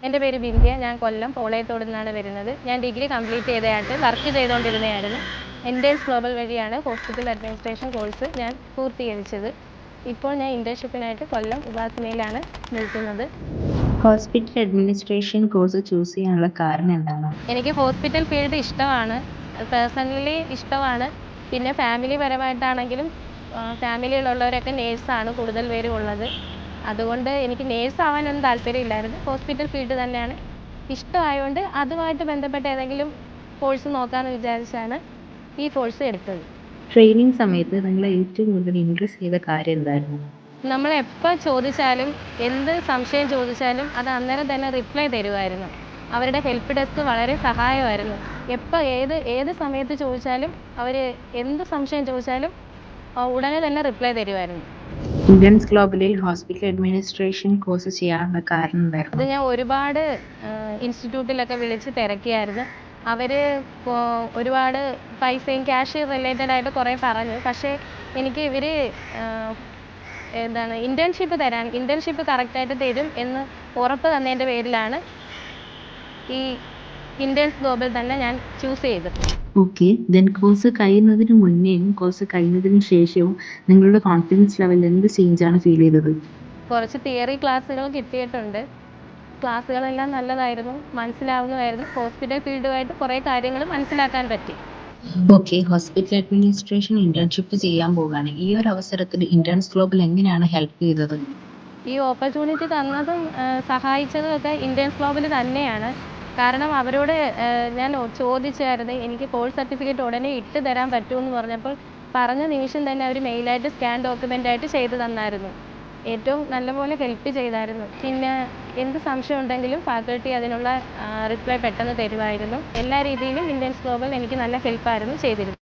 എൻ്റെ പേര് ബിന്ധ്യ. ഞാൻ കൊല്ലം പോളയത്തോട് നിന്നാണ് വരുന്നത്. ഞാൻ ഡിഗ്രി കംപ്ലീറ്റ് ചെയ്തതായിട്ട് വർക്ക് ചെയ്തുകൊണ്ടിരുന്നതായിരുന്നു. എൻഡേഴ്സ് ഗ്ലോബൽ വഴിയാണ് ഹോസ്പിറ്റൽ അഡ്മിനിസ്ട്രേഷൻ കോഴ്സ് ഞാൻ പൂർത്തീകരിച്ചത്. ഇപ്പോൾ ഞാൻ ഇൻറ്റേൺഷിപ്പിനായിട്ട് കൊല്ലം ഉപാസനയിലാണ് നിൽക്കുന്നത്. ഹോസ്പിറ്റൽ അഡ്മിനിസ്ട്രേഷൻ കോഴ്സ് ചൂസ് ചെയ്യാനുള്ള കാരണം എന്താണ്? എനിക്ക് ഹോസ്പിറ്റൽ ഫീൽഡ് ഇഷ്ടമാണ്, പേഴ്സണലി ഇഷ്ടമാണ്. പിന്നെ ഫാമിലി പരമായിട്ടാണെങ്കിലും ഫാമിലിയിലുള്ളവരൊക്കെ നേഴ്സാണ് കൂടുതൽ പേരും ഉള്ളത്. അതുകൊണ്ട് എനിക്ക് നേഴ്സ് ആവാനൊന്നും താല്പര്യമില്ലായിരുന്നു. ഹോസ്പിറ്റൽ ഫീൽഡ് തന്നെയാണ് ഇഷ്ടമായതുകൊണ്ട് അതുമായിട്ട് ബന്ധപ്പെട്ട ഏതെങ്കിലും കോഴ്സ് നോക്കാമെന്ന് വിചാരിച്ചാണ് ഈ കോഴ്സ് എടുത്തത്. ട്രെയിനിങ് സമയത്ത് നിങ്ങളെ ഏറ്റവും കൂടുതൽ ഇംപ്രസ് ചെയ്ത കാര്യം എന്തായിരുന്നു? നമ്മൾ എപ്പോൾ ചോദിച്ചാലും എന്ത് സംശയം ചോദിച്ചാലും അത് അന്നേരം തന്നെ റിപ്ലൈ തരുമായിരുന്നു. അവരുടെ ഹെൽപ്പ് ഡെസ്ക് വളരെ സഹായമായിരുന്നു. എപ്പോൾ ഏത് സമയത്ത് ചോദിച്ചാലും അവർ എന്ത് സംശയം ചോദിച്ചാലും ഉടനെ തന്നെ റിപ്ലൈ തരുമായിരുന്നു. എൻഡേഴ്സ് ഗ്ലോബലിൽ ഹോസ്പിറ്റൽ അഡ്മിനിസ്ട്രേഷൻ കോഴ്സ് ചെയ്യാനുള്ള കാരണം അത് എന്തായിരുന്നു? ഞാൻ ഒരുപാട് ഇൻസ്റ്റിറ്റ്യൂട്ടിലൊക്കെ വിളിച്ച് തിരക്കിയായിരുന്നു. അവർ ഒരുപാട് പൈസയും ക്യാഷ് റിലേറ്റഡ് ആയിട്ട് കുറേ പറഞ്ഞു. പക്ഷേ എനിക്ക് ഇവർ ഇൻറ്റേൺഷിപ്പ് കറക്റ്റായിട്ട് തരും എന്ന് ഉറപ്പ് തന്നതിൻ്റെ പേരിലാണ് ഈ ഇൻഡേഴ്സ് ഗ്ലോബൽ തന്നെ ഞാൻ ചൂസ് ചെയ്തത്. ഓക്കെ, ദെൻ കോഴ്സ് കഴിയുന്നതിന് മുന്നേയും കോഴ്സ് കഴിഞ്ഞതിന് ശേഷവും നിങ്ങളുടെ കോൺഫിഡൻസ് ലെവലിൽ എന്ത് ചേഞ്ചാണ് ഫീൽ ചെയ്തത്? കുറച്ച് തിയറി ക്ലാസ്സുകൾ കിട്ടിയിട്ടുണ്ട്. ക്ലാസ്സുകളെല്ലാം നല്ലതായിരുന്നു, മനസ്സിലാവുന്നതായിരുന്നു. ഹോസ്പിറ്റൽ ഫീൽഡുമായിട്ട് കുറേ കാര്യങ്ങൾ മനസ്സിലാക്കാൻ പറ്റി. ഓക്കെ, ഹോസ്പിറ്റൽ അഡ്മിനിസ്ട്രേഷൻ ഇന്റേൺഷിപ്പ് ചെയ്യാൻ പോവുകയാണ്. ഈ ഒരു അവസരത്തിൽ ഇൻഡേഴ്സ് ഗ്ലോബൽ എങ്ങനെയാണ് ഹെൽപ്പ് ചെയ്തത്? ഈ ഓപ്പർച്യൂണിറ്റി തന്നതും സഹായിച്ചതും ഒക്കെ ഇൻഡേഴ്സ് ഗ്ലോബൽ തന്നെയാണ്. കാരണം അവരോട് ഞാൻ ചോദിച്ചായിരുന്നു എനിക്ക് കോഴ്സ് സർട്ടിഫിക്കറ്റ് ഉടനെ ഇട്ട് തരാൻ പറ്റുമെന്ന് പറഞ്ഞപ്പോൾ പറഞ്ഞ നിമിഷം തന്നെ അവർ മെയിലായിട്ട് സ്കാൻ ഡോക്യുമെൻ്റായിട്ട് ചെയ്ത് തന്നായിരുന്നു. ഏറ്റവും നല്ലപോലെ ഹെൽപ്പ് ചെയ്തായിരുന്നു. പിന്നെ എന്ത് സംശയം ഉണ്ടെങ്കിലും ഫാക്കൽറ്റി അതിനുള്ള റിപ്ലൈ പെട്ടെന്ന് തരുമായിരുന്നു. എല്ലാ രീതിയിലും ഇൻഡേഴ്സ് ഗ്ലോബൽ എനിക്ക് നല്ല ഹെൽപ്പായിരുന്നു ചെയ്തിരുന്നത്.